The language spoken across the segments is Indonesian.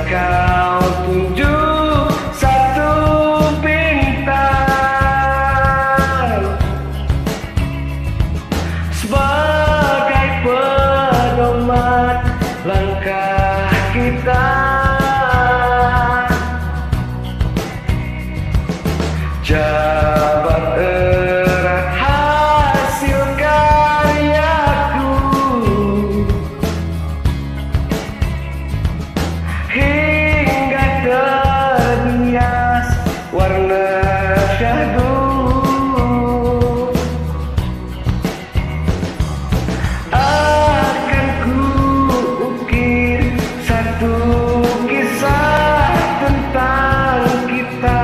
kau tunjuk satu bintang sebagai pedoman langkah kita. Jabat erat hasil karyaku, hingga terhias warna syahdu. Akan ku ukir satu kisah tentang kita,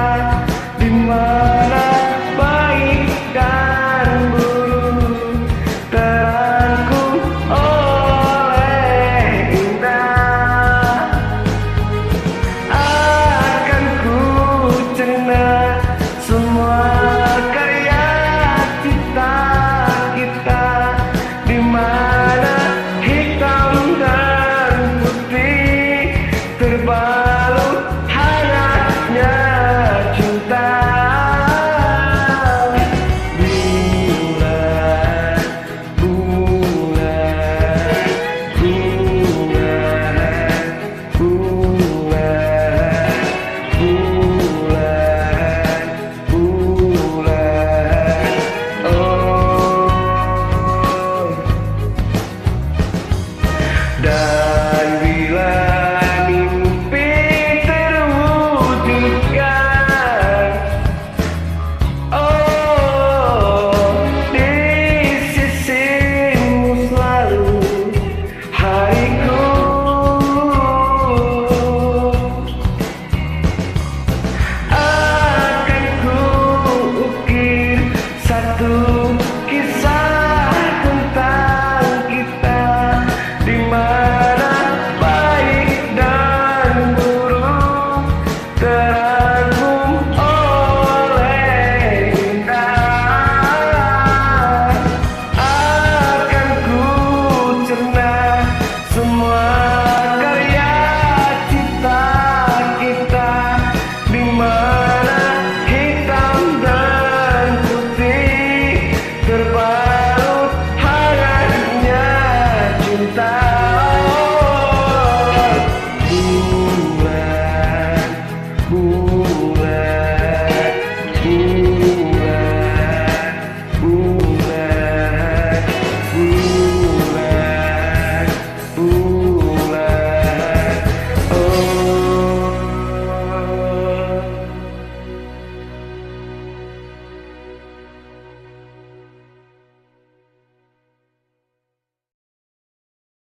di mana baik dan buruk terangkum oleh indah. Akan ku cerna semua karya cipta kita, di mana hitam dan putih terbalut hangatnya cinta. Bulan, bulan, bulan, bulan, bulan, bulan, oh. Dan